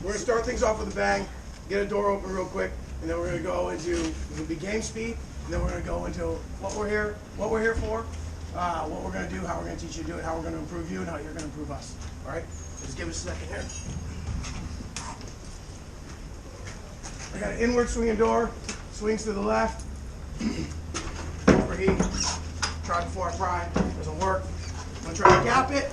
We're going to start things off with a bang, get a door open real quick, and then we're going to go into, it'll be game speed, and then we're going to go into what we're here for, what we're going to do, how we're going to teach you to do it, how we're going to improve you, and how you're going to improve us. All right? So just give us a second here. I got an inward swinging door, swings to the left. Overheat. Try before I fry. Doesn't work. I'm going to try to gap it.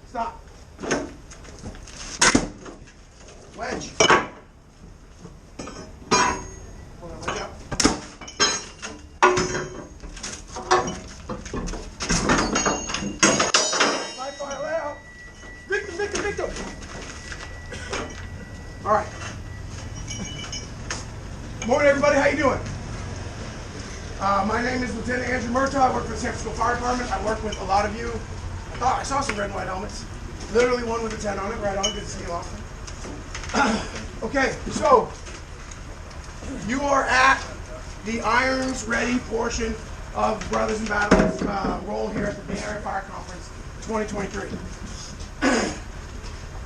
Stop. Wedge. Hold on, wedge up. Live fire layout. Victim, victim, victim. All right. Morning, everybody. How you doing? My name is Lieutenant Andrew Murtaugh. I work for the San Francisco Fire Department. I work with a lot of you. I saw some red and white helmets. Literally one with a 10 on it. Right on. Good to see you, Austin. Okay, so you are at the irons ready portion of Brothers in Battle's role here at the Bay Area Fire Conference 2023.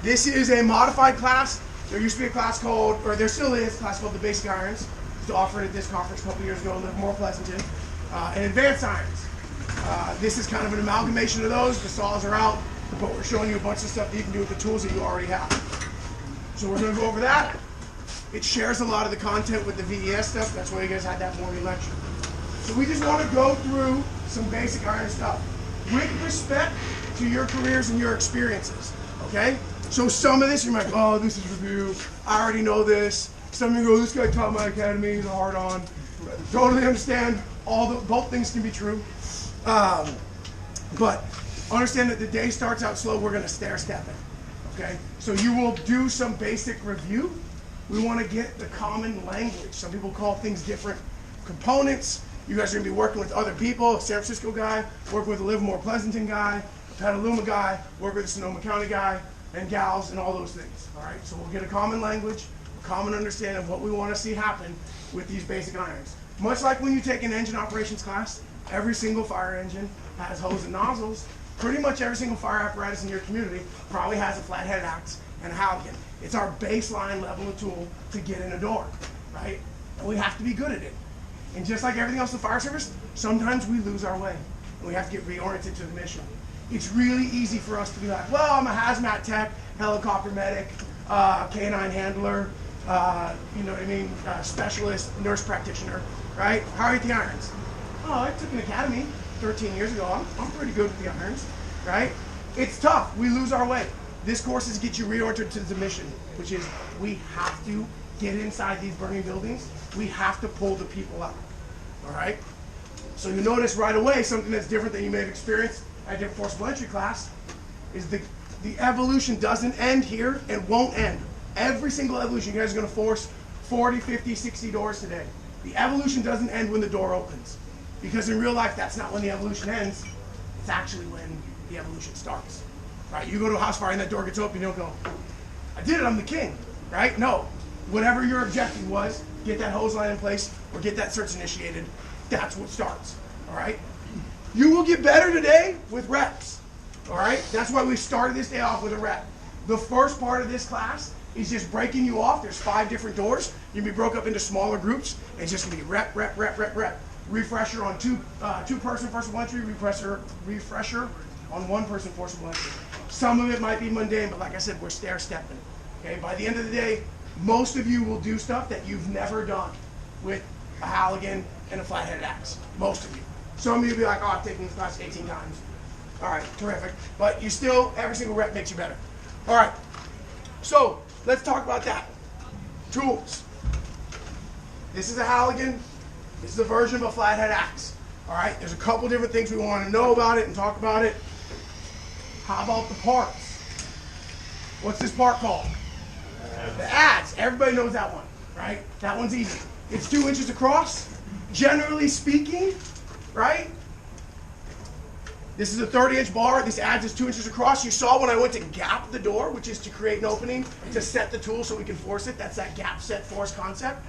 This is a modified class. There used to be a class called, or there still is a class called the Basic Irons. It was offered at this conference a couple years ago in Livermore, Pleasanton, and Advanced Irons. This is kind of an amalgamation of those. The saws are out, but we're showing you a bunch of stuff that you can do with the tools that you already have. So we're going to go over that. It shares a lot of the content with the VES stuff. That's why you guys had that morning lecture. So we just want to go through some basic iron stuff with respect to your careers and your experiences. Okay? So some of this, you're like, oh, this is review. I already know this. Some of you go, this guy taught my academy. He's a hard on. Totally understand. Both things can be true. But understand that the day starts out slow. We're going to stair step it. Okay? So you will do some basic review. We want to get the common language. Some people call things different components. You guys are going to be working with other people. A San Francisco guy, working with a Livermore Pleasanton guy, a Petaluma guy, working with a Sonoma County guy, and gals, and all those things. All right? So we'll get a common language, a common understanding of what we want to see happen with these basic irons. Much like when you take an engine operations class, every single fire engine has hose and nozzles. Pretty much every single fire apparatus in your community probably has a flathead axe and a Halligan. It's our baseline level of tool to get in a door, right? And we have to be good at it. And just like everything else in the fire service, sometimes we lose our way and we have to get reoriented to the mission. It's really easy for us to be like, well, I'm a hazmat tech, helicopter medic, canine handler, you know what I mean, specialist, nurse practitioner, right? How are you at the irons? Oh, I took an academy 13 years ago. I'm pretty good with the irons, right? It's tough. We lose our way. This course is to get you reoriented to the mission, which is we have to get inside these burning buildings. We have to pull the people out, all right? So you notice right away something that's different than you may have experienced at your forcible entry class is the evolution doesn't end here and won't end. Every single evolution, you guys are going to force 40, 50, 60 doors today. The evolution doesn't end when the door opens. Because in real life, that's not when the evolution ends. It's actually when the evolution starts. Right? You go to a house fire and that door gets open, you don't go, I did it, I'm the king. Right? No. Whatever your objective was, get that hose line in place or get that search initiated, that's what starts. All right? You will get better today with reps. All right? That's why we started this day off with a rep. The first part of this class is just breaking you off. There's 5 different doors. You're going to be broke up into smaller groups. And it's just going to be rep, rep, rep, rep, rep. Refresher on two-person forcible entry, refresher on one-person forcible entry. Some of it might be mundane, but like I said, we're stair-stepping. Okay, by the end of the day, most of you will do stuff that you've never done with a Halligan and a flathead axe. Most of you. Some of you will be like, oh, I've taken this class 18 times. All right, terrific. But you still, every single rep makes you better. All right, so let's talk about that. Tools. This is a Halligan. This is a version of a flathead axe. All right, there's a couple different things we want to know about it and talk about it. How about the parts? What's this part called? The adze. Everybody knows that one, right? That one's easy. It's 2 inches across. Generally speaking, right? This is a 30-inch bar. This adds is 2 inches across. You saw when I went to gap the door, which is to create an opening to set the tool so we can force it. That's that gap, set, force concept,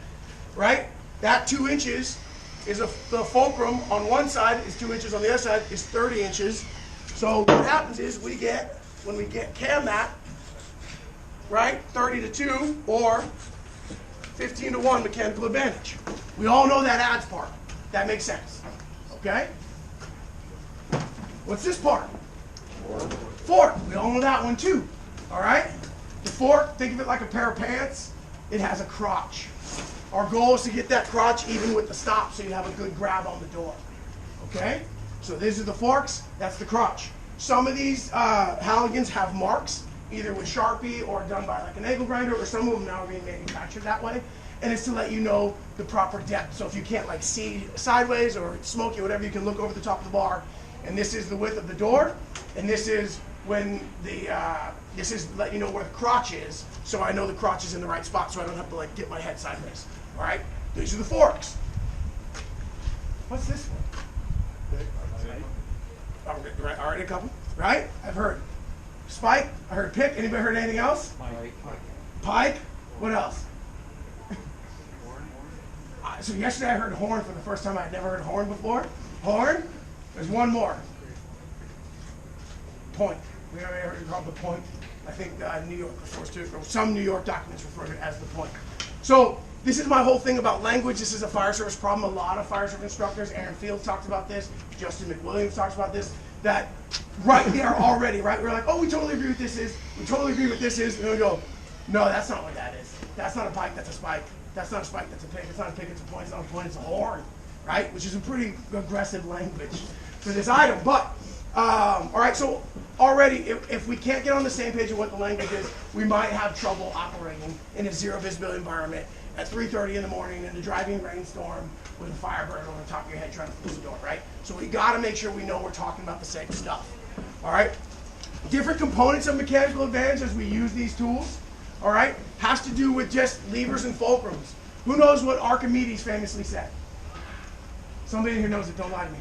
right? That 2 inches is the fulcrum on one side, is 2 inches on the other side, is 30 inches. So what happens is when we get cam that, right, 30 to 2 or 15 to 1 mechanical advantage. We all know that adds part. That makes sense, okay? What's this part? Fork. We all know that one too, all right? The fork, think of it like a pair of pants. It has a crotch. Our goal is to get that crotch even with the stop so you have a good grab on the door, okay? So these are the forks, that's the crotch. Some of these Halligans have marks, either with Sharpie or done by like an angle grinder, or some of them now are being manufactured that way. And it's to let you know the proper depth. So if you can't like see sideways or it's smoky or whatever, you can look over the top of the bar. And this is the width of the door, and this is when this is letting you know where the crotch is, so I know the crotch is in the right spot, so I don't have to like get my head sideways. All right, these are the forks. What's this one? All right, a couple. Right? I've heard spike. I heard pick. Anybody heard anything else? Pike. What else? So yesterday I heard horn for the first time. I'd never heard horn before. Horn. There's one more. Point. We already heard it called the point. I think New York refers to it, or some New York documents refer to it as the point. So this is my whole thing about language. This is a fire service problem. A lot of fire service instructors, Aaron Fields talks about this, Justin McWilliams talks about this, that right there already, right? We're like, oh, we totally agree with this is, we totally agree with this is, and we go, no, that's not what that is. That's not a pike, that's a spike. That's not a spike, that's a pick. It's not a pick, it's a point. It's not a point, it's a horn, right? Which is a pretty aggressive language for this item. But, all right, so already, if we can't get on the same page of what the language is, we might have trouble operating in a zero visibility environment at 3:30 in the morning in a driving rainstorm with a Firebird on the top of your head trying to close the door, right? So we gotta make sure we know we're talking about the same stuff, all right? Different components of mechanical advantage as we use these tools, all right, has to do with just levers and fulcrums. Who knows what Archimedes famously said? Somebody in here knows it, don't lie to me.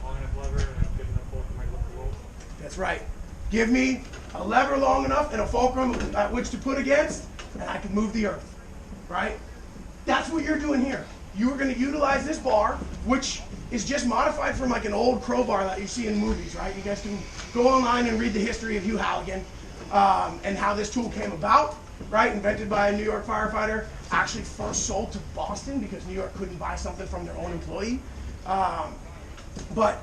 Long enough lever and good enough fulcrum, I lift the rope. That's right. Give me a lever long enough and a fulcrum at which to put against, and I can move the earth, right? That's what you're doing here. You are going to utilize this bar, which is just modified from like an old crowbar that you see in movies, right? You guys can go online and read the history of Hugh Halligan and how this tool came about, right? Invented by a New York firefighter, actually first sold to Boston because New York couldn't buy something from their own employee. But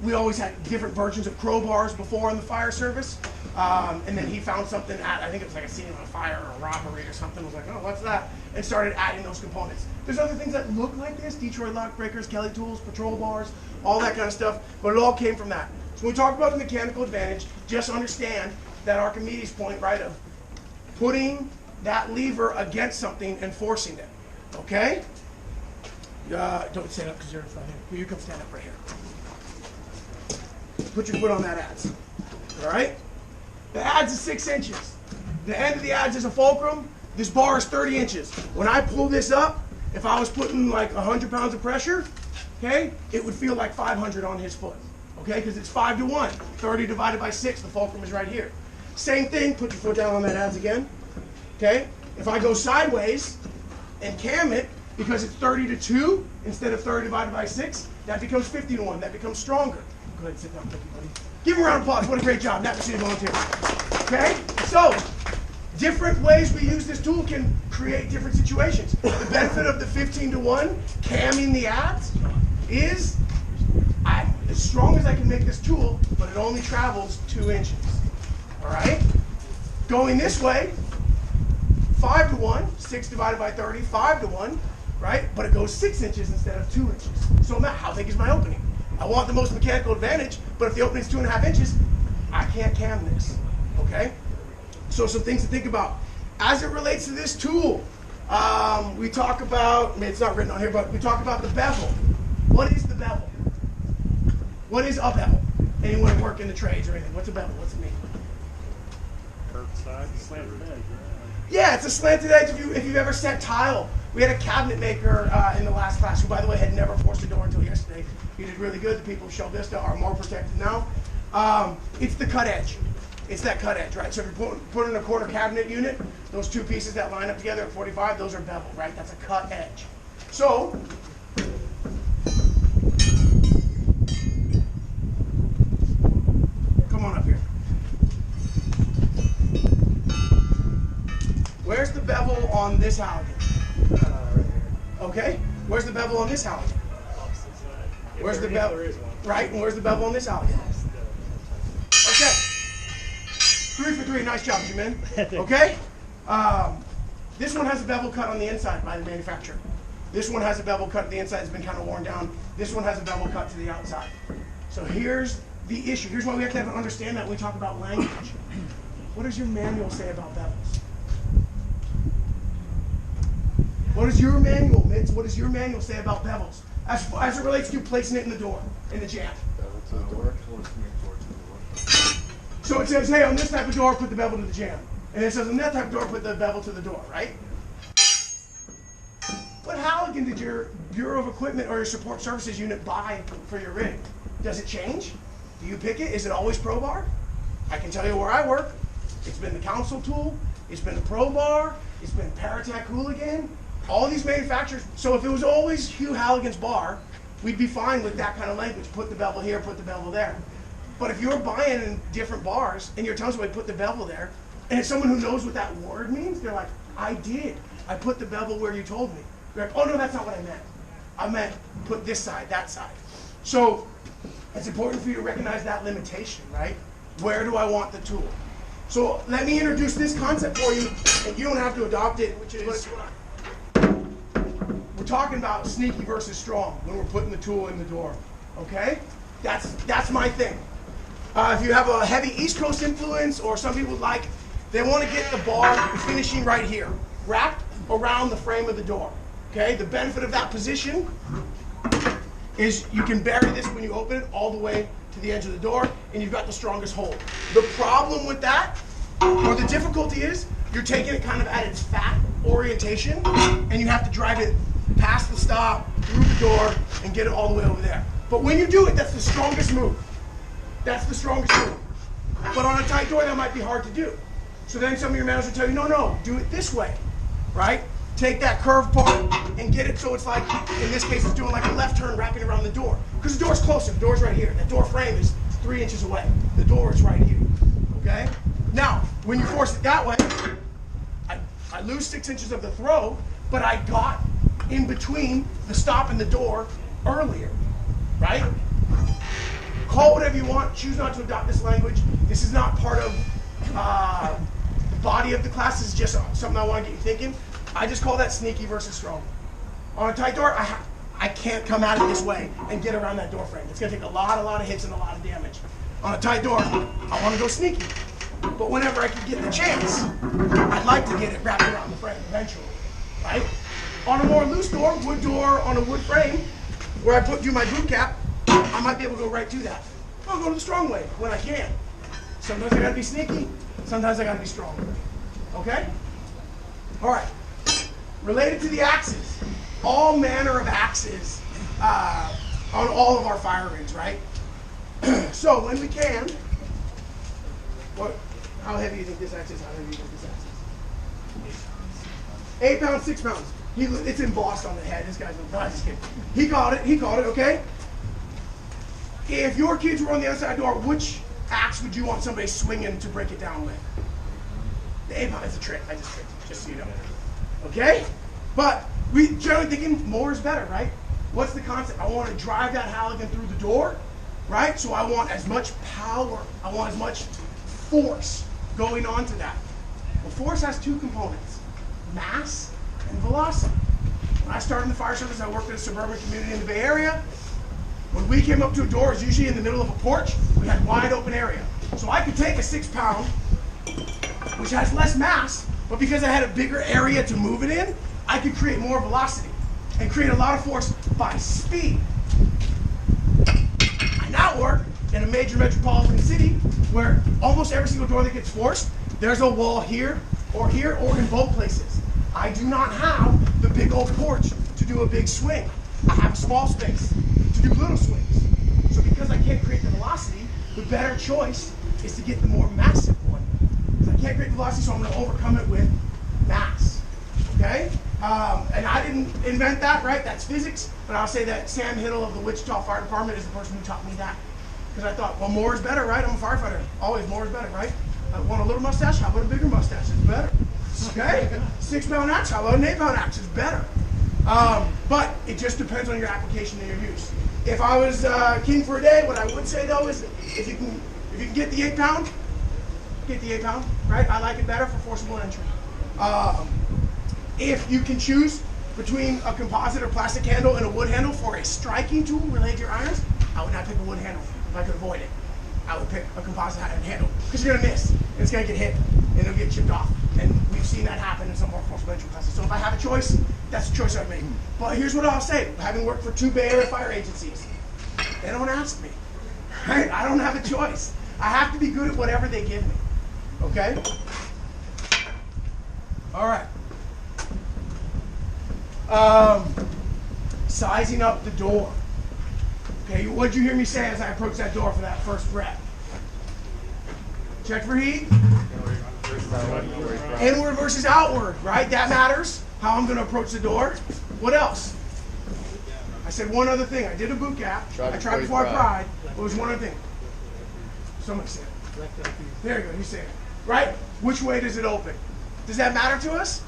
we always had different versions of crowbars before in the fire service. And then he found something at, I think it was like a scene of a fire or a robbery or something, was like, oh, what's that? And started adding those components. There's other things that look like this, Detroit lock breakers, Kelly tools, patrol bars, all that kind of stuff, but it all came from that. So when we talk about the mechanical advantage, just understand that Archimedes point, right, of putting that lever against something and forcing it, okay? Don't stand up because you're in front here. You come stand up right here. Put your foot on that adze, all right? The adze is 6 inches. The end of the adze is a fulcrum. This bar is 30 inches. When I pull this up, if I was putting like 100 pounds of pressure, okay, it would feel like 500 on his foot, okay, because it's 5 to 1. 30 divided by 6, the fulcrum is right here. Same thing, put your foot down on that adze again, okay? If I go sideways and cam it, because it's 30 to 2 instead of 30 divided by 6, that becomes 50 to 1. That becomes stronger. Go ahead and sit down, buddy. Give him a round of applause. What a great job. Napa City Volunteers. Okay? So, different ways we use this tool can create different situations. The benefit of the 15 to 1 camming the adze is I'm as strong as I can make this tool, but it only travels 2 inches. All right? Going this way, 5 to 1, 6 divided by 30, 5 to 1, right? But it goes 6 inches instead of 2 inches. So how big is my opening? I want the most mechanical advantage, but if the opening is 2.5 inches, I can't cam this, okay? So some things to think about. As it relates to this tool, we talk about, I mean, it's not written on here, but we talk about the bevel. What is the bevel? What is a bevel? Anyone work in the trades or anything? What's a bevel? What's it mean? Curved side, slanted edge, right? Yeah, it's a slanted edge. If you've ever set tile, we had a cabinet maker in the last class who, by the way, had never forced a door until yesterday. You did really good. The people of Shell Vista are more protected now. It's the cut edge. It's that cut edge, right? So if you're putting in a quarter cabinet unit, those two pieces that line up together at 45, those are bevel, right? That's a cut edge. So, come on up here. Where's the bevel on this Halligan? Right here. Okay. Where's the bevel on this Halligan? Opposite side. Where's the There bevel? is one. Right, and where's the bevel on this Halligan? Okay. 3 for 3, nice job, G-Man. Okay? This one has a bevel cut on the inside by the manufacturer. This one has a bevel cut at the inside, it's been kind of worn down. This one has a bevel cut to the outside. So here's the issue. Here's why we have to understand that when we talk about language. What does your manual say about bevels? What does your manual, Mitz, what does your manual say about bevels? As it relates to placing it in the door, in the jam. Bevel to the door. So it says, hey, on this type of door, put the bevel to the jam. And it says, on that type of door, put the bevel to the door, right? What Halligan did your Bureau of Equipment or your Support Services unit buy for your rig? Does it change? Do you pick it? Is it always Pro Bar? I can tell you where I work. It's been the Council Tool. It's been the Pro Bar. It's been Paratech Hooligan. All these manufacturers. So if it was always Hugh Halligan's bar, we'd be fine with that kind of language. Put the bevel here, put the bevel there. But if you're buying in different bars and you're telling somebody put the bevel there, and it's someone who knows what that word means, they're like, I did. I put the bevel where you told me. You're like, oh no, that's not what I meant. I meant put this side, that side. So it's important for you to recognize that limitation, right? Where do I want the tool? So let me introduce this concept for you, and you don't have to adopt it, which is, we're talking about sneaky versus strong when we're putting the tool in the door, okay? That's my thing. If you have a heavy East Coast influence, or some people they want to get the bar finishing right here, wrapped around the frame of the door, okay? The benefit of that position is you can bury this when you open it all the way to the edge of the door, and you've got the strongest hold. The problem with that, or the difficulty is, you're taking it kind of at its fat orientation, and you have to drive it past the stop, through the door, and get it all the way over there. But when you do it, that's the strongest move. That's the strongest move. But on a tight door, that might be hard to do. So then some of your managers will tell you, no, do it this way, right? Take that curved part and get it so it's like, in this case, it's doing like a left turn wrapping around the door. Because the door's closer, the door's right here. That door frame is 3 inches away. The door is right here, okay? Now, when you force it that way, I lose 6 inches of the throw, but I got in between the stop and the door earlier, right? Call whatever you want, choose not to adopt this language. This is not part of the body of the class, this is just something I want to get you thinking. I just call that sneaky versus strong. On a tight door, I can't come at it this way and get around that door frame. It's going to take a lot of hits and a lot of damage. On a tight door, I want to go sneaky. But whenever I can get the chance, I'd like to get it wrapped around the frame eventually, right? On a more loose door, wood door on a wood frame, where I do my boot cap, I might be able to go right to that. I'll go to the strong way when I can. Sometimes I gotta be sneaky, sometimes I gotta be strong. Okay? All right. Related to the axes, all manner of axes on all of our fire rigs, right? So when we can, how heavy do you think this axe is? How heavy do you think this axe is? 8 pounds, 6 pounds. It's embossed on the head. This guy's no, just kidding. He caught it, okay? If your kids were on the other side door, which axe would you want somebody swinging to break it down with? The 8 pound is a trick. I just tricked you, just so you know. Okay? But we generally thinking more is better, right? What's the concept? I want to drive that Halligan through the door, right? So I want as much power, I want as much force going on to that. Well, force has two components, mass and velocity. When I started in the fire service, I worked in a suburban community in the Bay Area. When we came up to a door, it was usually in the middle of a porch. We had wide open area. So I could take a 6 pound, which has less mass, but because I had a bigger area to move it in, I could create more velocity and create a lot of force by speed. I now work in a major metropolitan city where almost every single door that gets forced, there's a wall here, or in both places. I do not have the big old porch to do a big swing. I have a small space to do little swings. So because I can't create the velocity, the better choice is to get the more massive one. Because I can't create the velocity, so I'm going to overcome it with mass. Okay? And I didn't invent that, right? That's physics. But I'll say that Sam Hittle of the Wichita Fire Department is the person who taught me that. Because I thought, well, more is better, right? I'm a firefighter. Always more is better, right? I want a little mustache? How about a bigger mustache? It's better. Okay? 6-pound axe? How about an 8-pound axe? It's better. But it just depends on your application and your use. If I was king for a day, what I would say though is, if you can get the 8-pound, get the 8-pound, right? I like it better for forcible entry. If you can choose between a composite or plastic handle and a wood handle for a striking tool related to your irons, I would not pick a wood handle if I could avoid it. I would pick a composite handle because you're gonna miss, and it's gonna get hit, and it'll get chipped off. And we've seen that happen in some of our forcible entry classes. So if I have a choice, that's the choice I'd make. But here's what I'll say: having worked for 2 Bay Area fire agencies, they don't ask me. Right? I don't have a choice. I have to be good at whatever they give me. Okay? All right. Sizing up the door. Okay, what did you hear me say as I approached that door for that first rep? Check for heat. Inward versus outward, right? That matters. How I'm going to approach the door. What else? I said one other thing. I did a boot gap. I tried before I pried. It was one other thing. Somebody said it. There you go. You say it. Right? Which way does it open? Does that matter to us?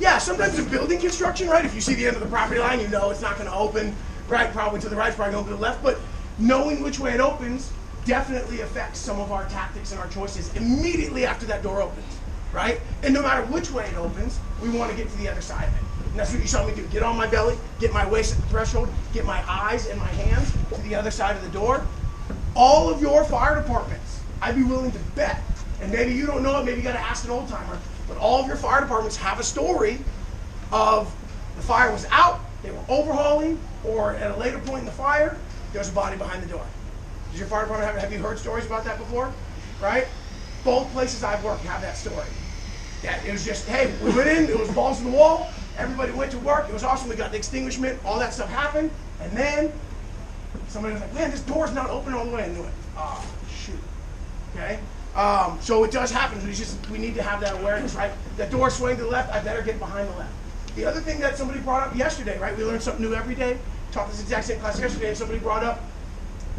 Yeah, sometimes in building construction, right? If you see the end of the property line, you know it's not going to open, right? Probably to the right, probably going to the left. But knowing which way it opens definitely affects some of our tactics and our choices immediately after that door opens, right? And no matter which way it opens, we want to get to the other side of it. And that's what you saw me do. Get on my belly, get my waist at the threshold, get my eyes and my hands to the other side of the door. All of your fire departments, I'd be willing to bet, and maybe you don't know it, maybe you got to ask an old timer, but all of your fire departments have a story of the fire was out, they were overhauling, or at a later point in the fire, there's a body behind the door. Does your fire department have you heard stories about that before? Right? Both places I've worked have that story. That it was just, hey, we went in, it was balls to the wall, everybody went to work, it was awesome, we got the extinguishment, all that stuff happened, and then somebody was like, man, this door's not open all the way, and they went, oh, shoot. Okay? So it does happen. We need to have that awareness, right? That door swing to the left, I better get behind the left. The other thing that somebody brought up yesterday, right? We learned something new every day. Taught this exact same class yesterday, and somebody brought up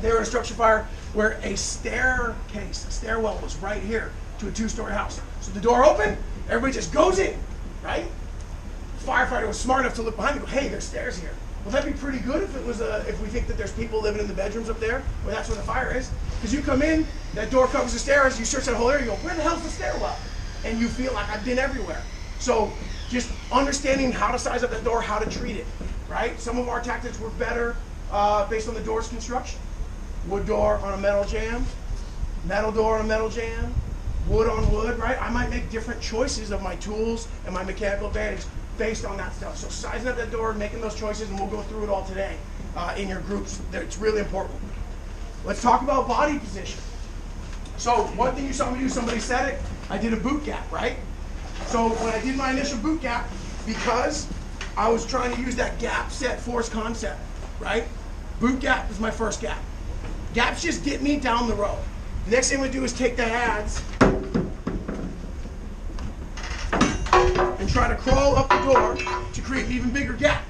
they were in a structure fire where a staircase, a stairwell was right here to a 2-story house. So the door opened, everybody just goes in, right? The firefighter was smart enough to look behind and go, hey, there's stairs here. Well, that'd be pretty good if it was if we think that there's people living in the bedrooms up there, where that's where the fire is. Because you come in, that door covers the stairs, you search that whole area, you go, where the hell's the stairwell? And you feel like I've been everywhere. So just understanding how to size up that door, how to treat it, right? Some of our tactics work better based on the door's construction. Wood door on a metal jam, metal door on a metal jam, wood on wood, right? I might make different choices of my tools and my mechanical advantage based on that stuff. So sizing up that door, making those choices, and we'll go through it all today in your groups. It's really important. Let's talk about body position. So one thing you saw me do, somebody said it, I did a boot gap, right? So when I did my initial boot gap, because I was trying to use that gap, set, force concept, right? Boot gap is my first gap. Gaps just get me down the road. The next thing I'm going to do is take the adze and try to crawl up the door to create an even bigger gap.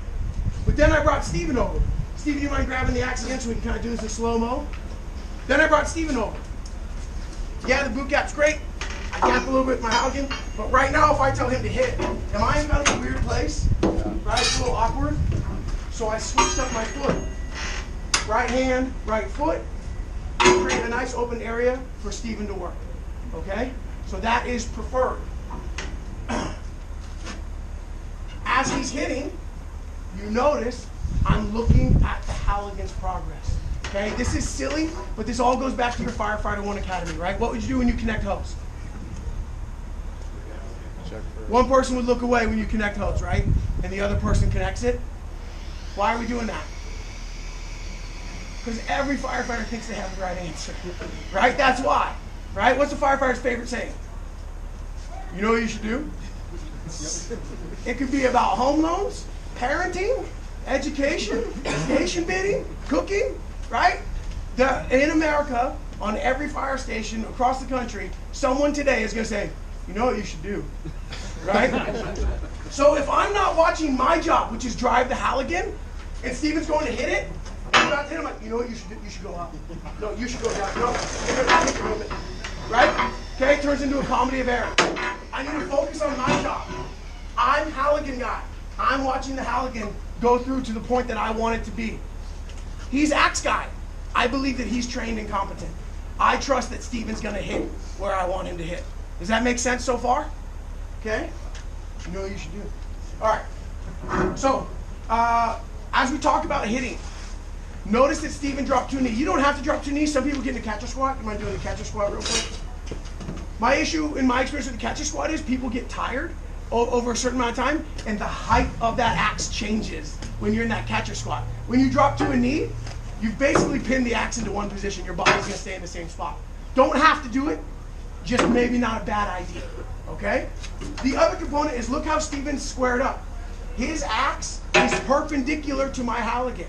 But then I brought Steven over. Steven, you mind grabbing the axe again so we can kind of do this in slow-mo? Then I brought Steven over. Yeah, the boot gap's great. I gap a little bit with my Halligan, but right now if I tell him to hit, am I in kind of a weird place? Right, it's a little awkward. So I switched up my foot. Right hand, right foot. Create a nice open area for Steven to work. Okay? So that is preferred. As he's hitting, you notice I'm looking at the Halligan's progress. Okay? This is silly, but this all goes back to your Firefighter 1 Academy, right? What would you do when you connect hose? One person would look away when you connect hose, right? And the other person connects it. Why are we doing that? Because every firefighter thinks they have the right answer, right? That's why, right? What's the firefighter's favorite saying? You know what you should do? It could be about home loans, parenting, education, station bidding, cooking, right? In America, on every fire station across the country, someone today is going to say, you know what you should do, right? So if I'm not watching my job, which is drive the Halligan, and Steven's going to hit it, I'm about to hit him like, you know what you should do? You should go up. No, you should go down. No, you're going to take your movement. Right? Okay, it turns into a comedy of errors. I need to focus on my job. I'm Halligan guy. I'm watching the Halligan go through to the point that I want it to be. He's axe guy. I believe that he's trained and competent. I trust that Steven's going to hit where I want him to hit. Does that make sense so far? Okay? You know what you should do. All right. So, as we talk about hitting, notice that Steven dropped 2 knees. You don't have to drop 2 knees. Some people get in a catcher squat. You mind doing the catcher squat real quick? My issue, in my experience with the catcher squat, is people get tired over a certain amount of time, and the height of that axe changes when you're in that catcher squat. When you drop to a knee, you've basically pinned the axe into one position. Your body's going to stay in the same spot. Don't have to do it. Just maybe not a bad idea. Okay? The other component is look how Steven's squared up. His axe is perpendicular to my Halligan.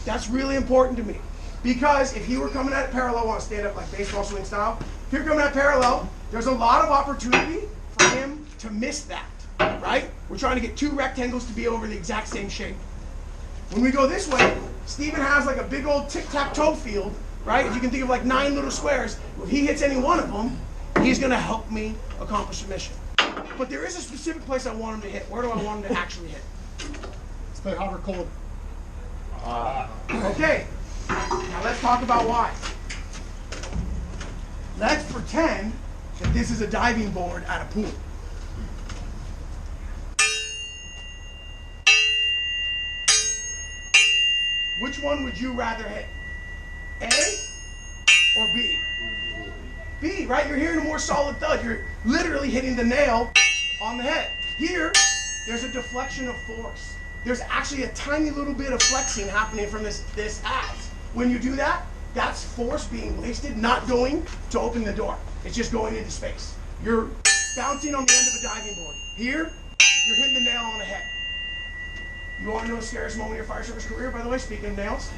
That's really important to me. Because if he were coming at it parallel, I want to stand up like baseball swing style. If you're coming at parallel, there's a lot of opportunity for him to miss that. Right? We're trying to get 2 rectangles to be over the exact same shape. When we go this way, Steven has like a big old tic-tac-toe field, right? If you can think of like 9 little squares, if he hits any one of them, he's going to help me accomplish the mission. But there is a specific place I want him to hit. Where do I want him to actually hit? Let's play hot or cold. Okay, now let's talk about why. Let's pretend that this is a diving board at a pool. Which one would you rather hit? A or B? B, right? You're hearing a more solid thud. You're literally hitting the nail on the head. Here, there's a deflection of force. There's actually a tiny little bit of flexing happening from this axe. When you do that, that's force being wasted, not going to open the door. It's just going into space. You're bouncing on the end of a diving board. Here, you're hitting the nail on the head. You want to know the scariest moment of your fire service career, by the way, speaking of nails?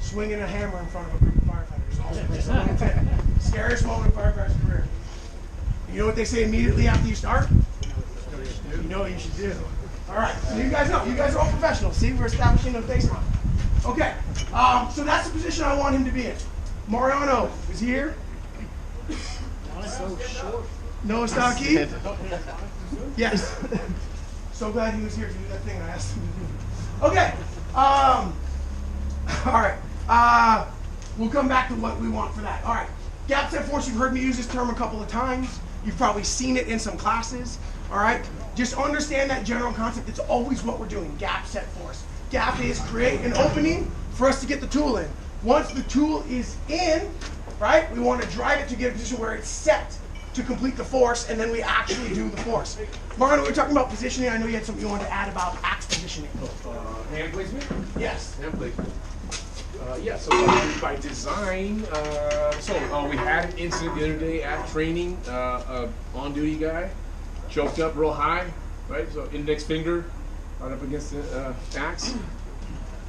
Swinging a hammer in front of a group of firefighters. Scariest moment of firefighter's career. You know what they say immediately after you start? You know what you should do. All right, so you guys know. You guys are all professionals. See, we're establishing a baseline. Okay, so that's the position I want him to be in. Mariano is here. So short. Noah Sankey? Yes. So glad he was here to do that thing I asked him to do. Okay. All right. We'll come back to what we want for that. All right. Gap set force, you've heard me use this term a couple of times. You've probably seen it in some classes. All right. Just understand that general concept. It's always what we're doing. Gap set force. Gap is create an opening for us to get the tool in. Once the tool is in, right, we want to drive it to get a position where it's set to complete the force, and then we actually do the force. Marlon, we were talking about positioning. I know you had something you wanted to add about axe positioning. Hand placement? Yes. Hand placement. Yeah, so by design, we had an incident the other day at training, on-duty guy, choked up real high, right? So index finger right up against the axe.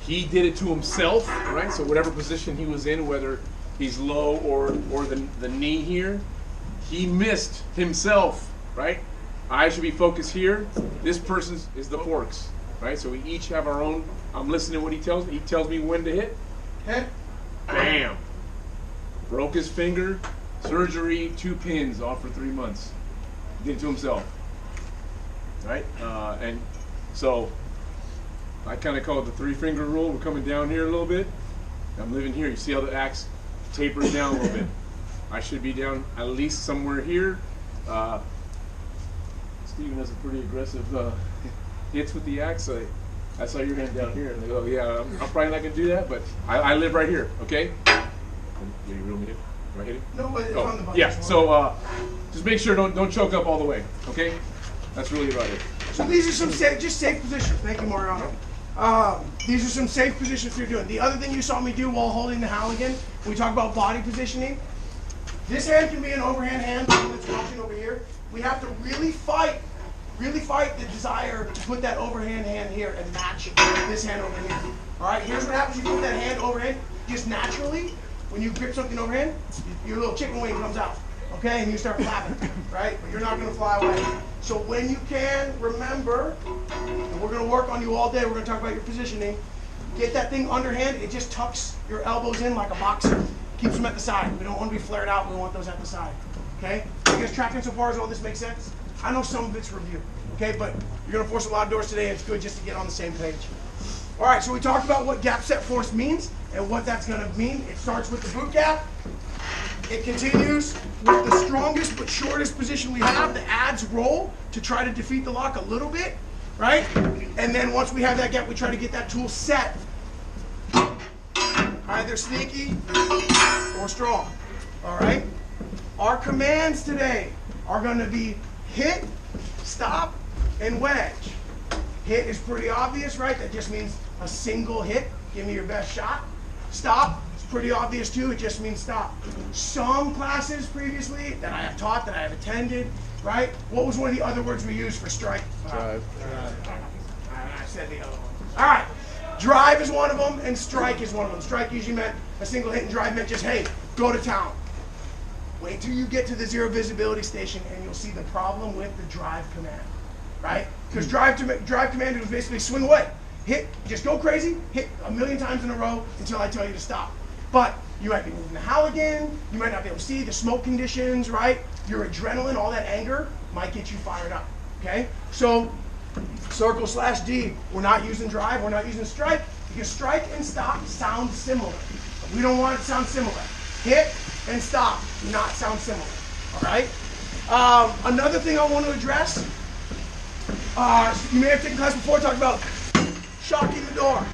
He did it to himself, right? So whatever position he was in, whether he's low or the knee here, he missed himself, right? I should be focused here. This person is the forks, right? So we each have our own. I'm listening to what he tells me. He tells me when to hit. Hit. Bam. Broke his finger. Surgery, 2 pins, off for 3 months. Did it to himself, right? And so I kind of call it the 3-finger rule. We're coming down here a little bit. I'm living here. You see how the axe tapers down a little bit. I should be down at least somewhere here. Steven has a pretty aggressive hits with the axe. I saw your hand down here, and they go, yeah, I'm probably not going to do that, but I live right here, okay? You reel me in? Do I hit it? No, but it's on the button. Yeah, so just make sure don't choke up all the way, okay? That's really about it. So these are some safe positions. Thank you, Mariano. These are some safe positions you're doing. The other thing you saw me do while holding the Halligan, when we talk about body positioning, this hand can be an overhand hand that's watching over here. We have to really fight Really fight the desire to put that overhand hand here and match this hand over here. All right, here's what happens. You put that hand overhand, just naturally, when you grip something overhand, your little chicken wing comes out, okay? And you start flapping, right? But you're not gonna fly away. So when you can, remember, and we're gonna work on you all day, we're gonna talk about your positioning, get that thing underhand, it just tucks your elbows in like a boxer. Keeps them at the side. We don't want to be flared out, we want those at the side, okay? You guys tracking so far? Does all this make sense? I know some of it's review, okay? But you're gonna force a lot of doors today, and it's good just to get on the same page. All right, so we talked about what gap set force means and what that's gonna mean. It starts with the boot gap. It continues with the strongest but shortest position we have, the adds roll, to try to defeat the lock a little bit, right? And then once we have that gap, we try to get that tool set, either sneaky or strong, all right? Our commands today are gonna be hit, stop, and wedge. Hit is pretty obvious, right? That just means a single hit. Give me your best shot. Stop, it's pretty obvious too. It just means stop. Some classes previously that I have taught, that I have attended, right? What was one of the other words we used for strike? Drive. I said the other one. All right. Drive is one of them, and strike is one of them. Strike usually meant a single hit, and drive meant just, hey, go to town. Wait till you get to the zero visibility station, and you'll see the problem with the drive command, right? Because drive command was basically swing away. Hit, just go crazy, hit a million times in a row until I tell you to stop. But you might be moving the Halligan, you might not be able to see the smoke conditions, right? Your adrenaline, all that anger might get you fired up, okay? So circle/D, we're not using drive, we're not using strike, because strike and stop sound similar. We don't want it to sound similar. Hit and stop do not sound similar, all right? Another thing I want to address, you may have taken class before, talked about shocking the door.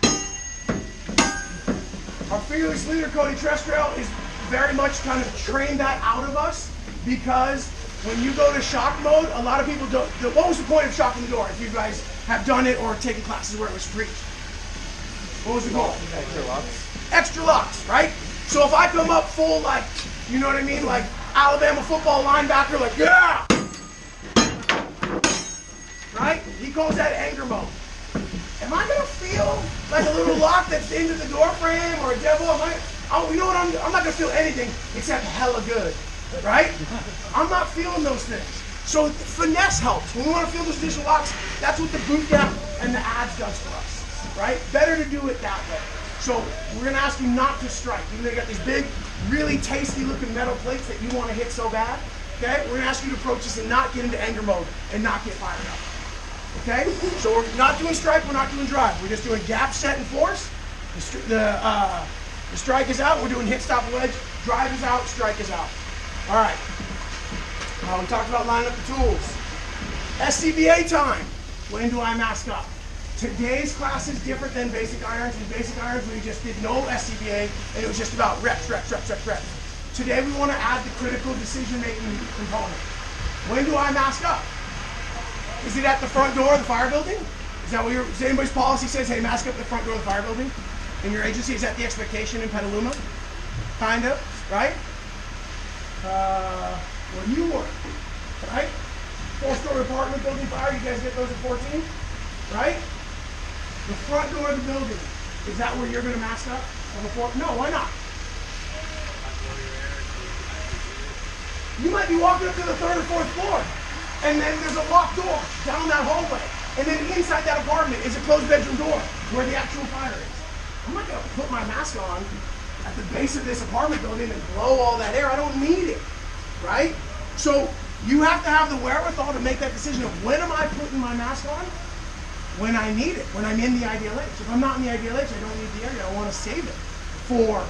Our fearless leader, Cody Trestrail, is very much kind of trained that out of us, because when you go to shock mode, a lot of people don't. What was the point of shocking the door? If you guys have done it or taken classes where it was preached, what was the goal? Extra locks. Extra locks, right? So if I come up full, like, you know what I mean, like Alabama football linebacker, like, yeah, right? He calls that anger mode. Am I gonna feel like a little lock that's into the door frame or a devil? You know what? I'm not gonna feel anything except hella good, right? I'm not feeling those things. So finesse helps. When we want to feel those additional locks, that's what the boot gap and the adds does for us, right? Better to do it that way. So we're gonna ask you not to strike. Even though you got these big, really tasty looking metal plates that you want to hit so bad, okay? We're gonna ask you to approach this and not get into anger mode and not get fired up. Okay? So we're not doing strike, we're not doing drive. We're just doing gap, set, and force. The strike is out, we're doing hit, stop, wedge. Drive is out, strike is out. All right. We talked about lining up the tools. SCBA time. When do I mask up? Today's class is different than basic irons. In basic irons, we just did no SCBA, and it was just about reps, reps, reps, reps, reps. Today, we want to add the critical decision-making component. When do I mask up? Is it at the front door of the fire building? Is that what does anybody's policy says, hey, mask up the front door of the fire building? In your agency, is that the expectation in Petaluma? Kind of, right? Where you work, right? 4-story apartment building fire, you guys get those at 14, right? The front door of the building, is that where you're gonna mask up? No, why not? You might be walking up to the 3rd or 4th floor, and then there's a locked door down that hallway. And then inside that apartment is a closed bedroom door where the actual fire is. I'm not gonna put my mask on at the base of this apartment building and blow all that air. I don't need it, right? So you have to have the wherewithal to make that decision of when am I putting my mask on? When I need it, when I'm in the IDLH. If I'm not in the IDLH, I don't need the area. I wanna save it for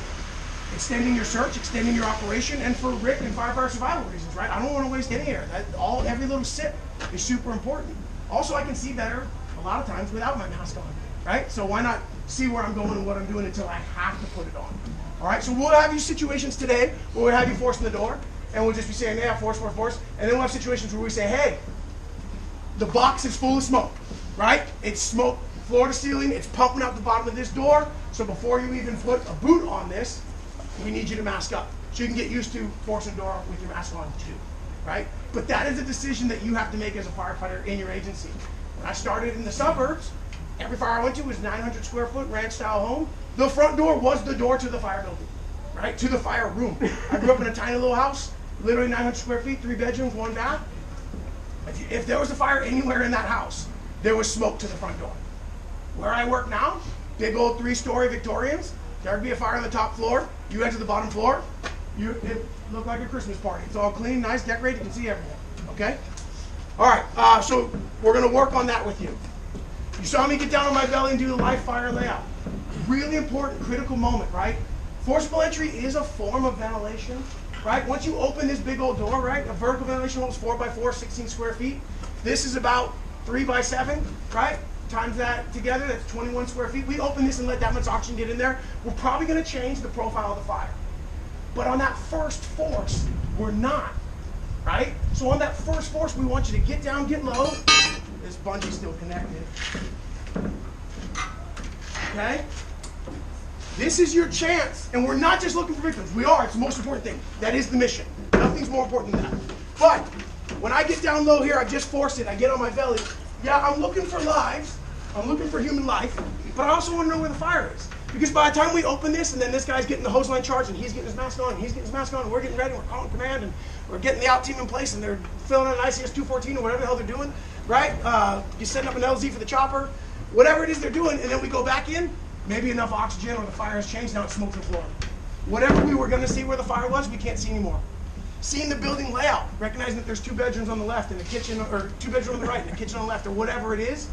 extending your search, extending your operation, and for RIT and firefighter survival reasons, right? I don't want to waste any air. Every little sip is super important. Also, I can see better a lot of times without my mask on, right? So why not see where I'm going and what I'm doing until I have to put it on? All right, so we'll have you situations today where we'll have you forcing the door, and we'll just be saying, yeah, force, force, force. And then we'll have situations where we say, hey, the box is full of smoke, right? It's smoke floor to ceiling, it's pumping out the bottom of this door, so before you even put a boot on this, we need you to mask up. So you can get used to forcing the door with your mask on too. right? But that is a decision that you have to make as a firefighter in your agency. When I started in the suburbs, every fire I went to was 900 square foot ranch style home. The front door was the door to the fire building, right? To the fire room. I grew up in a tiny little house, literally 900 square feet, 3 bedrooms, 1 bath. If there was a fire anywhere in that house, there was smoke to the front door. Where I work now, big old 3-story Victorians. There'd be a fire on the top floor. You enter the bottom floor. It looked like a Christmas party. It's all clean, nice, decorated. You can see everything. Okay. All right. So we're gonna work on that with you. You saw me get down on my belly and do the live fire layout. Really important, critical moment, right? Forcible entry is a form of ventilation, right? Once you open this big old door, right? A vertical ventilation hole is 4 by 4, 16 square feet. This is about 3 by 7, right? Times that together, that's 21 square feet. We open this and let that much oxygen get in there. We're probably gonna change the profile of the fire. But on that first force, we're not, right? So on that first force, we want you to get down, get low. This bungee's still connected. Okay? This is your chance, and we're not just looking for victims. We are, it's the most important thing. That is the mission. Nothing's more important than that. But when I get down low here, I just forced it, I get on my belly. Yeah, I'm looking for lives. I'm looking for human life, but I also want to know where the fire is. Because by the time we open this, and then this guy's getting the hose line charged, and he's getting his mask on, and he's getting his mask on, and we're getting ready, and we're calling command, and we're getting the out team in place, and they're filling out an ICS 214 or whatever the hell they're doing, right? You're setting up an LZ for the chopper, whatever it is they're doing, and then we go back in, maybe enough oxygen, or the fire has changed, now it's smoke to the floor. Whatever we were going to see where the fire was, we can't see anymore. Seeing the building layout, recognizing that there's 2 bedrooms on the left, and a kitchen, or 2 bedrooms on the right, and a kitchen on the left, or whatever it is,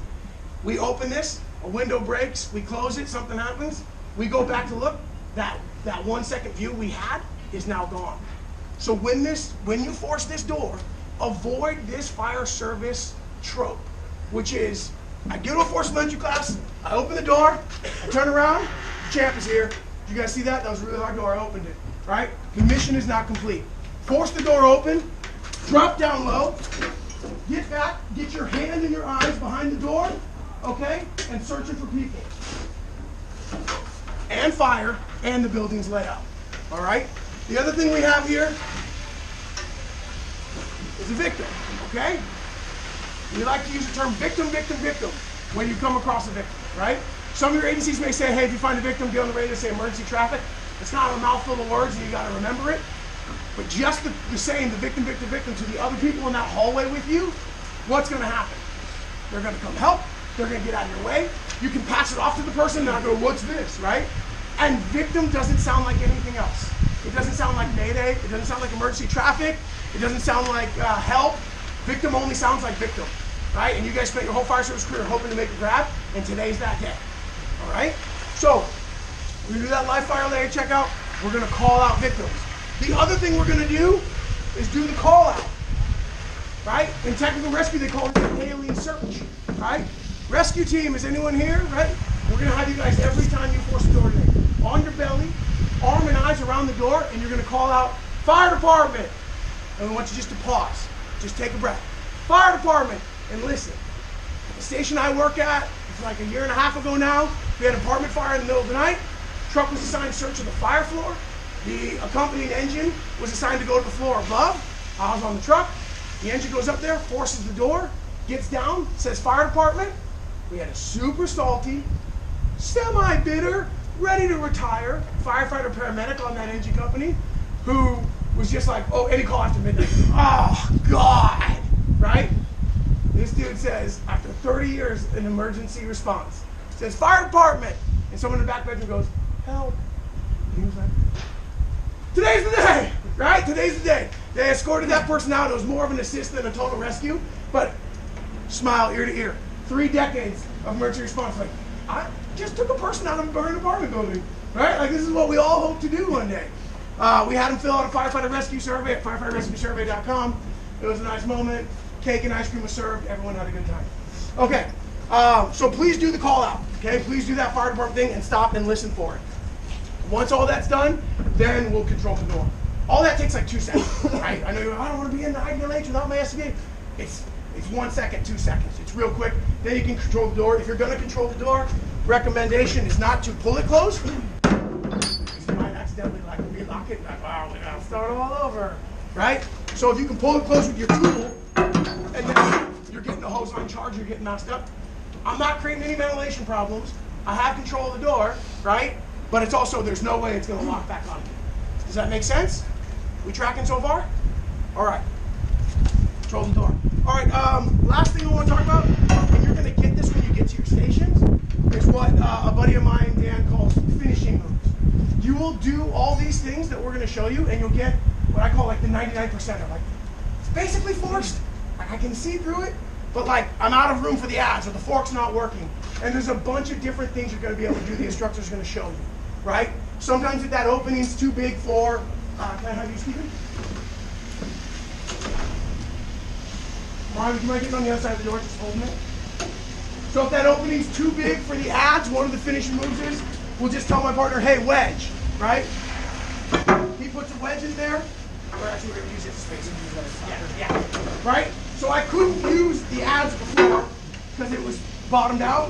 we open this, a window breaks, we close it, something happens, we go back to look, that 1 second view we had is now gone. So when you force this door, avoid this fire service trope, which is, I get to a forcible entry class, I open the door, I turn around, the champ is here. Did you guys see that? That was a really hard door, I opened it, right? The mission is not complete. Force the door open, drop down low, get back, get your hand and your eyes behind the door, okay? And searching for people. And fire, and the building's layout. All right? The other thing we have here is a victim, okay? We like to use the term victim, victim, victim when you come across a victim, right? Some of your agencies may say, hey, if you find a victim, get on the radio, say emergency traffic. It's not a mouthful of words, and you gotta remember it. But just the saying the victim, victim, victim to the other people in that hallway with you, what's gonna happen? They're gonna come help, they're gonna get out of your way. You can pass it off to the person and I go, what's this, right? And victim doesn't sound like anything else. It doesn't sound like mayday, it doesn't sound like emergency traffic, it doesn't sound like help. Victim only sounds like victim, right? And you guys spent your whole fire service career hoping to make a grab, and today's that day, all right? So, we're gonna do that live fire layer checkout, we're gonna call out victims. The other thing we're gonna do is do the call out, right? In technical rescue, they call it the alien search, right? Rescue team, is anyone here, right? We're gonna have you guys every time you force the door today. On your belly, arm and eyes around the door, and you're gonna call out, fire department. And we want you just to pause, just take a breath. Fire department, and listen. At the station I work at, it's like a year and a half ago now, we had an apartment fire in the middle of the night. Truck was assigned to search of the fire floor. The accompanying engine was assigned to go to the floor above. I was on the truck. The engine goes up there, forces the door, gets down, says fire department. We had a super salty, semi-bitter, ready to retire firefighter paramedic on that engine company who was just like, oh, any call after midnight. Oh, God, right? This dude says, after 30 years in emergency response, says, fire department. And someone in the back bedroom goes, help. And he was like, today's the day, right? Today's the day. They escorted that person out. It was more of an assist than a total rescue, but smile ear to ear. 3 decades of emergency response. Like, I just took a person out of a burning apartment building, right? Like, this is what we all hope to do one day. We had him fill out a firefighter rescue survey at firefighterrescuesurvey.com. It was a nice moment. Cake and ice cream was served. Everyone had a good time. Okay, so please do the call out, okay? Please do that fire department thing and stop and listen for it. Once all that's done, then we'll control the door. All that takes like 2 seconds, right? I know you're like, I don't want to be in the IDLH without my SCBA. It's 1 second, 2 seconds. It's real quick. Then you can control the door. If you're going to control the door, recommendation is not to pull it closed. You might accidentally like relock it. Like, wow, we gotta start all over, right? So if you can pull it close with your tool, and then you're getting the hose line charged, you're getting messed up. I'm not creating any ventilation problems. I have control of the door, right? But it's also, there's no way it's gonna lock back on. Does that make sense? We tracking so far? All right. Control the door. All right, last thing I want to talk about, and you're going to get this when you get to your stations, is what a buddy of mine, Dan, calls finishing moves. You will do all these things that we're going to show you, and you'll get what I call like the 99%er. Like, it's basically forced. Like, I can see through it, but like, I'm out of room for the ads, or the fork's not working. And there's a bunch of different things you're going to be able to do. The instructor's going to show you, right? Sometimes if that opening's too big for, can I have you, Stephen? Ryan, would you mind getting on the other side of the door, just holding it? So if that opening's too big for the ads, one of the finishing moves is, we'll just tell my partner, hey, wedge, right? He puts a wedge in there. We're actually going to use it as space. Yeah, right? So I couldn't use the ads before because it was bottomed out.